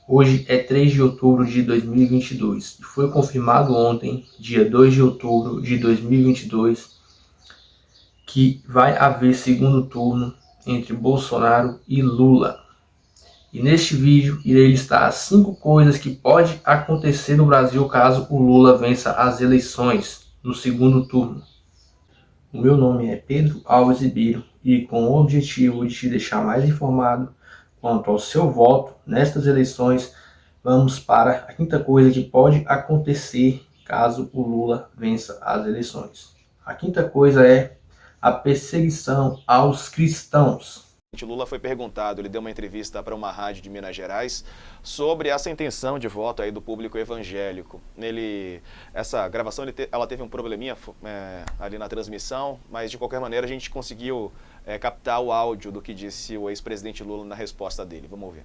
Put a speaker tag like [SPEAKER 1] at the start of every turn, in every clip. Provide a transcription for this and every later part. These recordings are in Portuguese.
[SPEAKER 1] Hoje é 3 de outubro de 2022 e foi confirmado ontem, dia 2 de outubro de 2022, que vai haver segundo turno entre Bolsonaro e Lula. E neste vídeo irei listar as 5 coisas que pode acontecer no Brasil caso o Lula vença as eleições no segundo turno. O meu nome é Pedro Alves Ribeiro e com o objetivo de te deixar mais informado quanto ao seu voto nestas eleições, vamos para a quinta coisa que pode acontecer caso o Lula vença as eleições. A quinta coisa é a perseguição aos cristãos.
[SPEAKER 2] Lula foi perguntado, ele deu uma entrevista para uma rádio de Minas Gerais sobre essa intenção de voto aí do público evangélico. Essa gravação ela teve um probleminha ali na transmissão, mas de qualquer maneira a gente conseguiu captar o áudio do que disse o ex-presidente Lula na resposta dele. Vamos ouvir.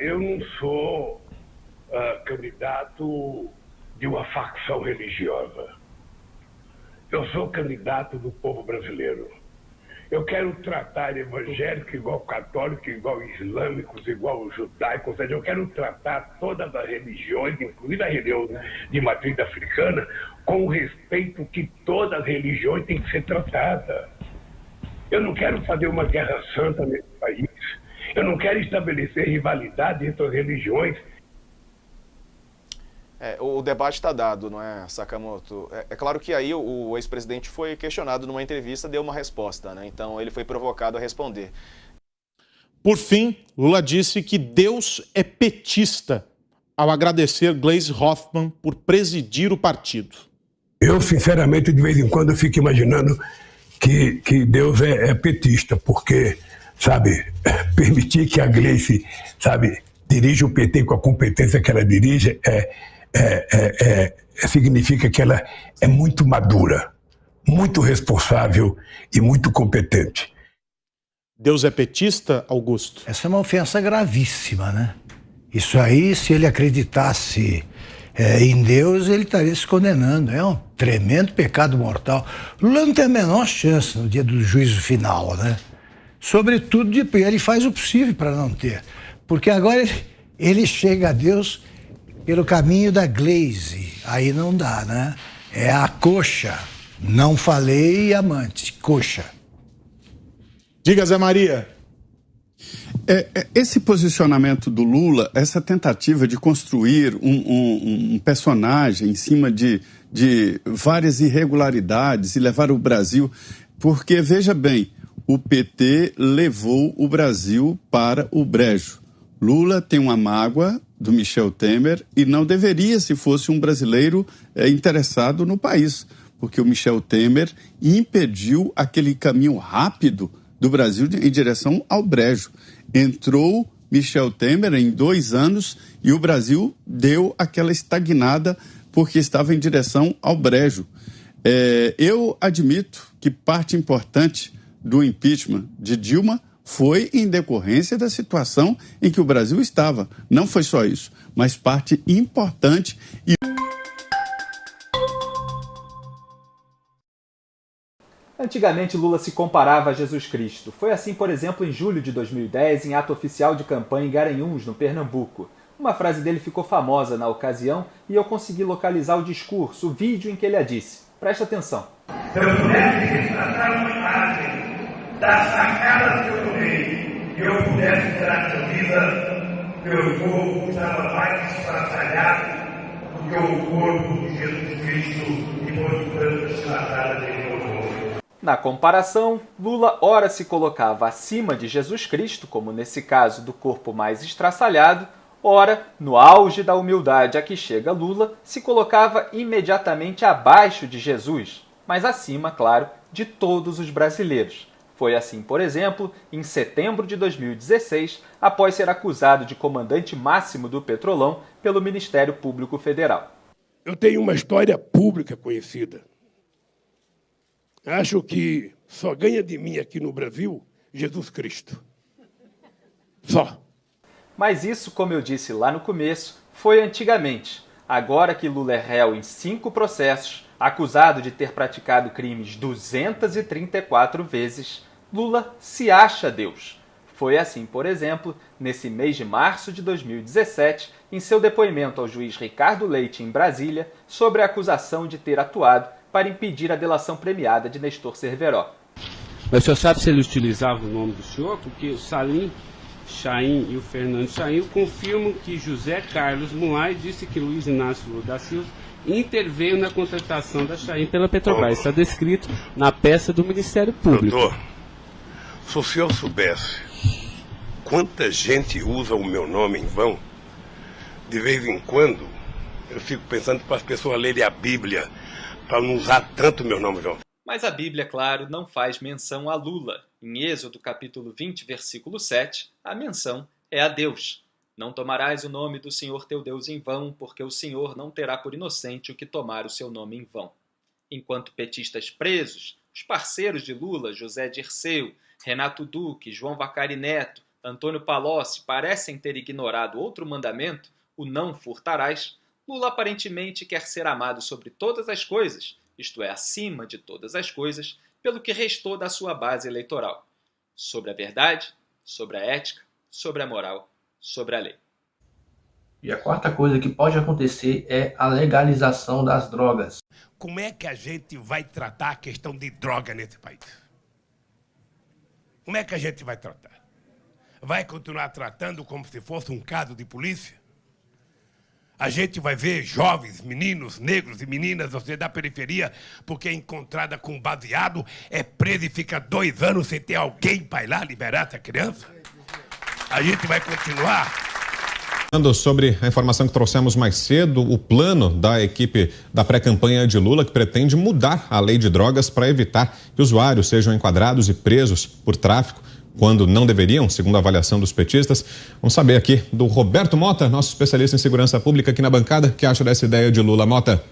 [SPEAKER 3] Eu não sou candidato de uma facção religiosa. Eu sou candidato do povo brasileiro. Eu quero tratar evangélico igual católico, igual islâmicos, igual judaicos, ou seja, eu quero tratar todas as religiões, incluindo a religião de matriz africana, com o respeito que todas as religiões têm que ser tratadas. Eu não quero fazer uma guerra santa nesse país. Eu não quero estabelecer rivalidade entre as religiões.
[SPEAKER 2] O debate está dado, não é, Sakamoto? É claro que aí o ex-presidente foi questionado numa entrevista, deu uma resposta, né? Então ele foi provocado a responder.
[SPEAKER 4] Por fim, Lula disse que Deus é petista ao agradecer Gleisi Hoffmann por presidir o partido.
[SPEAKER 3] Eu, sinceramente, de vez em quando, eu fico imaginando que Deus é petista, porque, sabe, permitir que a Gleisi, sabe, dirija o PT com a competência que ela dirige significa que ela é muito madura, muito responsável e muito competente.
[SPEAKER 4] Deus é petista, Augusto?
[SPEAKER 5] Essa é uma ofensa gravíssima, né? Isso aí, se ele acreditasse em Deus, ele estaria se condenando. É um tremendo pecado mortal. Lula não tem a menor chance no dia do juízo final, né? Sobretudo, ele faz o possível para não ter. Porque agora ele chega a Deus pelo caminho da Gleisi. Aí não dá, né? É a coxa. Não falei amante. Coxa.
[SPEAKER 4] Diga, Zé Maria.
[SPEAKER 6] Esse posicionamento do Lula, essa tentativa de construir um personagem em cima de várias irregularidades e levar o Brasil... Porque, veja bem, o PT levou o Brasil para o brejo. Lula tem uma mágoa do Michel Temer e não deveria se fosse um brasileiro interessado no país, porque o Michel Temer impediu aquele caminho rápido do Brasil em direção ao brejo. Entrou Michel Temer em 2 anos e o Brasil deu aquela estagnada porque estava em direção ao brejo. Eu admito que parte importante do impeachment de Dilma foi em decorrência da situação em que o Brasil estava. Não foi só isso, mas parte importante.
[SPEAKER 7] Antigamente, Lula se comparava a Jesus Cristo. Foi assim, por exemplo, em julho de 2010, em ato oficial de campanha em Garanhuns, no Pernambuco. Uma frase dele ficou famosa na ocasião e eu consegui localizar o discurso, o vídeo em que ele a disse. Presta atenção.
[SPEAKER 3] Se eu pudesse retratar uma imagem das sacadas que eu tomei, que eu pudesse ter a camisa, meu corpo estava mais estraçalhado do que o corpo de Jesus Cristo e, portanto, estraçalhado de meu corpo.
[SPEAKER 7] Na comparação, Lula ora se colocava acima de Jesus Cristo, como nesse caso do corpo mais estraçalhado, ora, no auge da humildade a que chega Lula, se colocava imediatamente abaixo de Jesus, mas acima, claro, de todos os brasileiros. Foi assim, por exemplo, em setembro de 2016, após ser acusado de comandante máximo do Petrolão pelo Ministério Público Federal.
[SPEAKER 3] Eu tenho uma história pública conhecida. Acho que só ganha de mim aqui no Brasil Jesus Cristo. Só.
[SPEAKER 7] Mas isso, como eu disse lá no começo, foi antigamente. Agora que Lula é réu em 5 processos, acusado de ter praticado crimes 234 vezes, Lula se acha Deus. Foi assim, por exemplo, nesse mês de março de 2017, em seu depoimento ao juiz Ricardo Leite, em Brasília, sobre a acusação de ter atuado para impedir a delação premiada de Nestor Cerveró.
[SPEAKER 8] Mas o senhor sabe se ele utilizava o nome do senhor? Porque o Salim Chaim e o Fernando Chaim confirmam que José Carlos Mulay disse que Luiz Inácio Lula da Silva interveio na contratação da Chaim pela Petrobras. Está descrito na peça do Ministério Público.
[SPEAKER 3] Doutor, se o senhor soubesse quanta gente usa o meu nome em vão, de vez em quando eu fico pensando para as pessoas lerem a Bíblia, para não usar tanto meu nome, João.
[SPEAKER 7] Mas a Bíblia, claro, não faz menção a Lula. Em Êxodo capítulo 20, versículo 7, a menção é a Deus. Não tomarás o nome do Senhor teu Deus em vão, porque o Senhor não terá por inocente o que tomar o seu nome em vão. Enquanto petistas presos, os parceiros de Lula, José Dirceu, Renato Duque, João Vacari Neto, Antônio Palocci, parecem ter ignorado outro mandamento, o não furtarás, Lula aparentemente quer ser amado sobre todas as coisas, isto é, acima de todas as coisas, pelo que restou da sua base eleitoral. Sobre a verdade, sobre a ética, sobre a moral, sobre a lei.
[SPEAKER 1] E a quarta coisa que pode acontecer é a legalização das drogas.
[SPEAKER 3] Como é que a gente vai tratar a questão de droga nesse país? Como é que a gente vai tratar? Vai continuar tratando como se fosse um caso de polícia? A gente vai ver jovens, meninos, negros e meninas, você da periferia, porque é encontrada com baseado, é presa e fica 2 anos sem ter alguém para ir lá liberar essa criança? A gente vai continuar.
[SPEAKER 9] Sobre a informação que trouxemos mais cedo, o plano da equipe da pré-campanha de Lula, que pretende mudar a lei de drogas para evitar que usuários sejam enquadrados e presos por tráfico, quando não deveriam, segundo a avaliação dos petistas. Vamos saber aqui do Roberto Mota, nosso especialista em segurança pública aqui na bancada, que acha dessa ideia de Lula. Mota.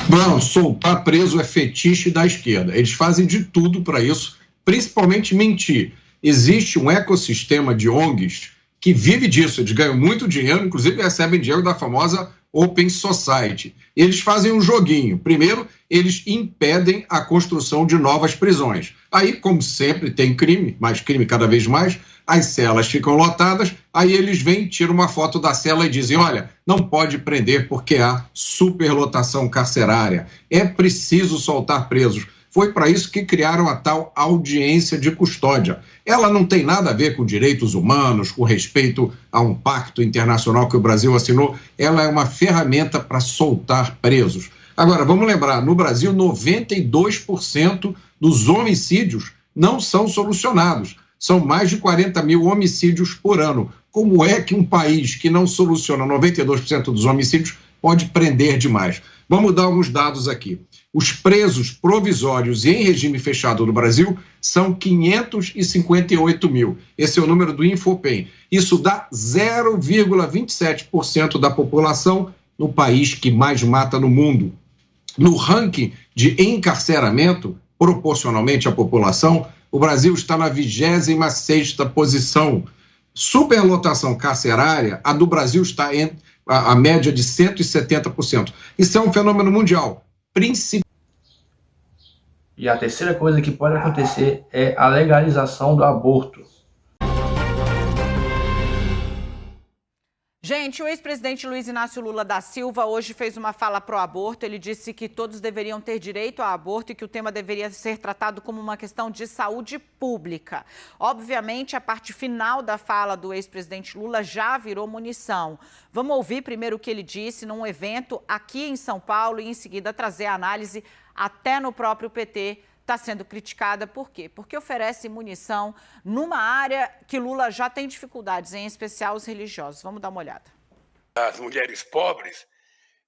[SPEAKER 10] Não, soltar preso é fetiche da esquerda. Eles fazem de tudo para isso, principalmente mentir. Existe um ecossistema de ONGs que vive disso. Eles ganham muito dinheiro, inclusive recebem dinheiro da famosa Open Society. Eles fazem um joguinho. Primeiro, eles impedem a construção de novas prisões. Aí, como sempre, tem crime, mais crime cada vez mais, as celas ficam lotadas, aí eles vêm, tiram uma foto da cela e dizem, olha, não pode prender porque há superlotação carcerária. É preciso soltar presos. Foi para isso que criaram a tal audiência de custódia. Ela não tem nada a ver com direitos humanos, com respeito a um pacto internacional que o Brasil assinou. Ela é uma ferramenta para soltar presos. Agora, vamos lembrar, no Brasil, 92% dos homicídios não são solucionados. São mais de 40 mil homicídios por ano. Como é que um país que não soluciona 92% dos homicídios pode prender demais? Vamos dar alguns dados aqui. Os presos provisórios e em regime fechado no Brasil são 558 mil. Esse é o número do Infopem. Isso dá 0,27% da população no país que mais mata no mundo. No ranking de encarceramento, proporcionalmente à população, o Brasil está na 26ª posição. Superlotação carcerária, a do Brasil está em a média de 170%. Isso é um fenômeno mundial.
[SPEAKER 1] E a terceira coisa que pode acontecer é a legalização do aborto.
[SPEAKER 11] Gente, o ex-presidente Luiz Inácio Lula da Silva hoje fez uma fala pró-aborto. Ele disse que todos deveriam ter direito ao aborto e que o tema deveria ser tratado como uma questão de saúde pública. Obviamente, a parte final da fala do ex-presidente Lula já virou munição. Vamos ouvir primeiro o que ele disse num evento aqui em São Paulo e em seguida trazer a análise até no próprio PT. Está sendo criticada por quê? Porque oferece munição numa área que Lula já tem dificuldades, em especial os religiosos. Vamos dar uma olhada.
[SPEAKER 3] As mulheres pobres,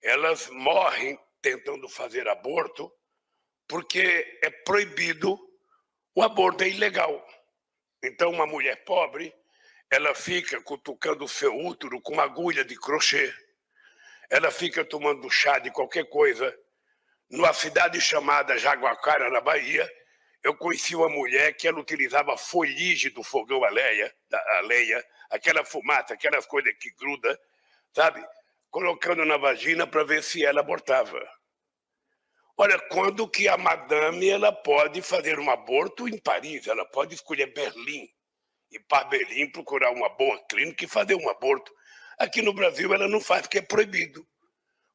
[SPEAKER 3] elas morrem tentando fazer aborto porque é proibido, o aborto é ilegal. Então, uma mulher pobre, ela fica cutucando o seu útero com uma agulha de crochê, ela fica tomando chá de qualquer coisa. Numa cidade chamada Jaguacara, na Bahia, eu conheci uma mulher que ela utilizava folhagem do fogão a lenha, aquela fumaça, aquelas coisas que grudam, sabe? Colocando na vagina para ver se ela abortava. Olha, quando que a madame ela pode fazer um aborto em Paris, ela pode escolher Berlim. ir para Berlim, procurar uma boa clínica e fazer um aborto. Aqui no Brasil ela não faz porque é proibido,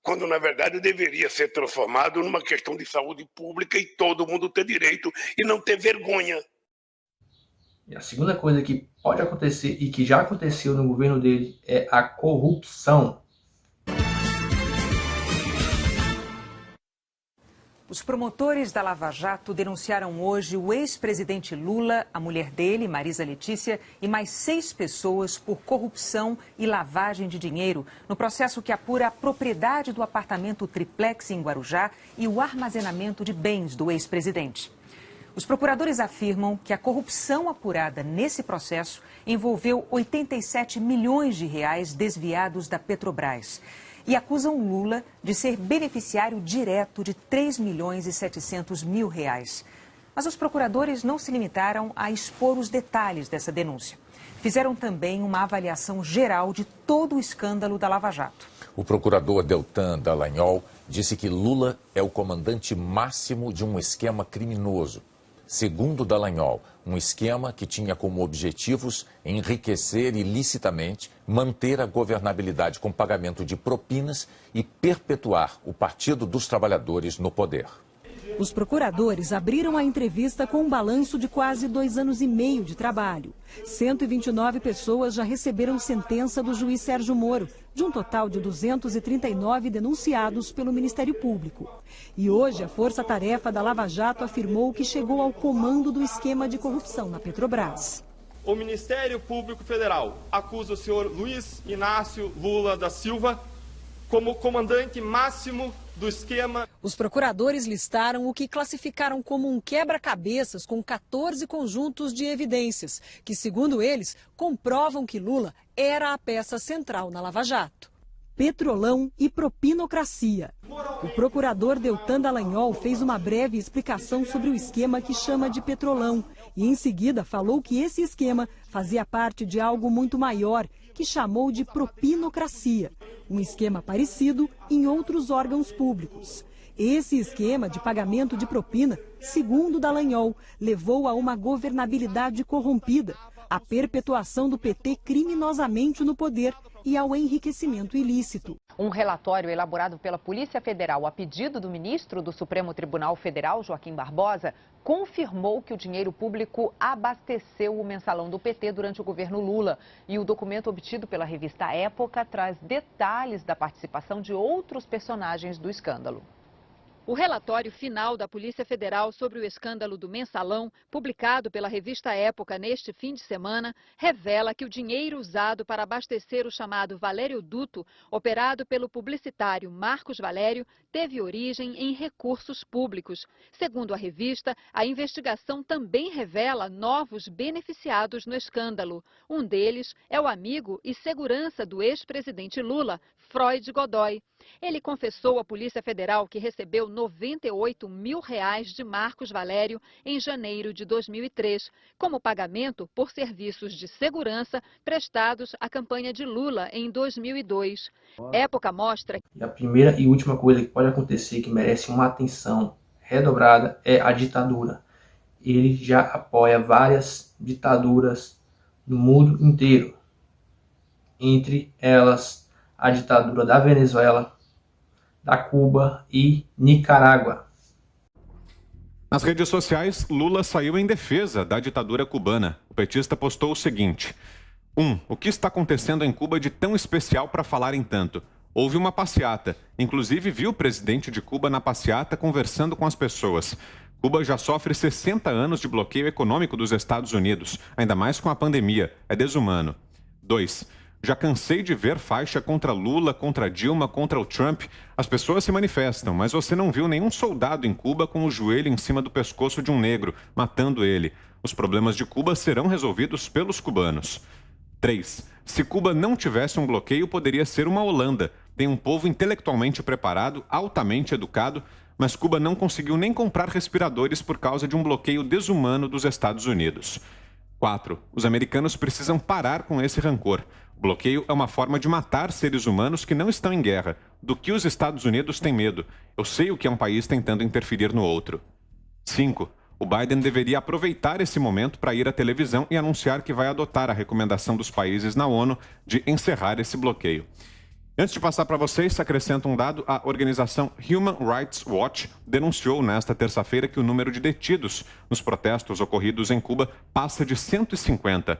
[SPEAKER 3] quando na verdade deveria ser transformado numa questão de saúde pública e todo mundo ter direito e não ter vergonha.
[SPEAKER 1] E a segunda coisa que pode acontecer e que já aconteceu no governo dele é a corrupção.
[SPEAKER 12] Os promotores da Lava Jato denunciaram hoje o ex-presidente Lula, a mulher dele, Marisa Letícia, e mais 6 pessoas por corrupção e lavagem de dinheiro no processo que apura a propriedade do apartamento triplex em Guarujá e o armazenamento de bens do ex-presidente. Os procuradores afirmam que a corrupção apurada nesse processo envolveu 87 milhões de reais desviados da Petrobras. E acusam Lula de ser beneficiário direto de 3 milhões e 700 mil reais. Mas os procuradores não se limitaram a expor os detalhes dessa denúncia. Fizeram também uma avaliação geral de todo o escândalo da Lava Jato.
[SPEAKER 13] O procurador Deltan Dallagnol disse que Lula é o comandante máximo de um esquema criminoso. Segundo Dallagnol, um esquema que tinha como objetivos enriquecer ilicitamente, manter a governabilidade com pagamento de propinas e perpetuar o Partido dos Trabalhadores no poder.
[SPEAKER 14] Os procuradores abriram a entrevista com um balanço de quase 2 anos e meio de trabalho. 129 pessoas já receberam sentença do juiz Sérgio Moro, de um total de 239 denunciados pelo Ministério Público. E hoje a Força-Tarefa da Lava Jato afirmou que chegou ao comando do esquema de corrupção na Petrobras.
[SPEAKER 15] O Ministério Público Federal acusa o senhor Luiz Inácio Lula da Silva como comandante máximo do esquema.
[SPEAKER 14] Os procuradores listaram o que classificaram como um quebra-cabeças com 14 conjuntos de evidências, que, segundo eles, comprovam que Lula era a peça central na Lava Jato. Petrolão e propinocracia. O procurador Deltan Dallagnol fez uma breve explicação sobre o esquema que chama de Petrolão e, em seguida, falou que esse esquema fazia parte de algo muito maior, que chamou de propinocracia, um esquema parecido em outros órgãos públicos. Esse esquema de pagamento de propina, segundo Dallagnol, levou a uma governabilidade corrompida, à perpetuação do PT criminosamente no poder e ao enriquecimento ilícito.
[SPEAKER 16] Um relatório elaborado pela Polícia Federal a pedido do ministro do Supremo Tribunal Federal, Joaquim Barbosa, confirmou que o dinheiro público abasteceu o mensalão do PT durante o governo Lula. E o documento obtido pela revista Época traz detalhes da participação de outros personagens do escândalo.
[SPEAKER 17] O relatório final da Polícia Federal sobre o escândalo do mensalão, publicado pela revista Época neste fim de semana, revela que o dinheiro usado para abastecer o chamado Valério Duto, operado pelo publicitário Marcos Valério, teve origem em recursos públicos. Segundo a revista, a investigação também revela novos beneficiados no escândalo. Um deles é o amigo e segurança do ex-presidente Lula, Freud Godoy. Ele confessou à Polícia Federal que recebeu 98 mil reais de Marcos Valério em janeiro de 2003, como pagamento por serviços de segurança prestados à campanha de Lula em 2002. Época mostra...
[SPEAKER 1] E a primeira e última coisa que pode acontecer, que merece uma atenção redobrada, é a ditadura. Ele já apoia várias ditaduras no mundo inteiro. Entre elas, a ditadura da Venezuela, da Cuba e Nicarágua.
[SPEAKER 9] Nas redes sociais, Lula saiu em defesa da ditadura cubana. O petista postou o seguinte: 1. O que está acontecendo em Cuba de tão especial para falar em tanto? Houve uma passeata. Inclusive, vi o presidente de Cuba na passeata conversando com as pessoas. Cuba já sofre 60 anos de bloqueio econômico dos Estados Unidos, ainda mais com a pandemia. É desumano. 2. Já cansei de ver faixa contra Lula, contra Dilma, contra o Trump. As pessoas se manifestam, mas você não viu nenhum soldado em Cuba com o joelho em cima do pescoço de um negro, matando ele. Os problemas de Cuba serão resolvidos pelos cubanos. 3. Se Cuba não tivesse um bloqueio, poderia ser uma Holanda. Tem um povo intelectualmente preparado, altamente educado, mas Cuba não conseguiu nem comprar respiradores por causa de um bloqueio desumano dos Estados Unidos. 4. Os americanos precisam parar com esse rancor. O bloqueio é uma forma de matar seres humanos que não estão em guerra. Do que os Estados Unidos têm medo? Eu sei o que é um país tentando interferir no outro. 5. O Biden deveria aproveitar esse momento para ir à televisão e anunciar que vai adotar a recomendação dos países na ONU de encerrar esse bloqueio. Antes de passar para vocês, acrescento um dado. A organização Human Rights Watch denunciou nesta terça-feira que o número de detidos nos protestos ocorridos em Cuba passa de 150.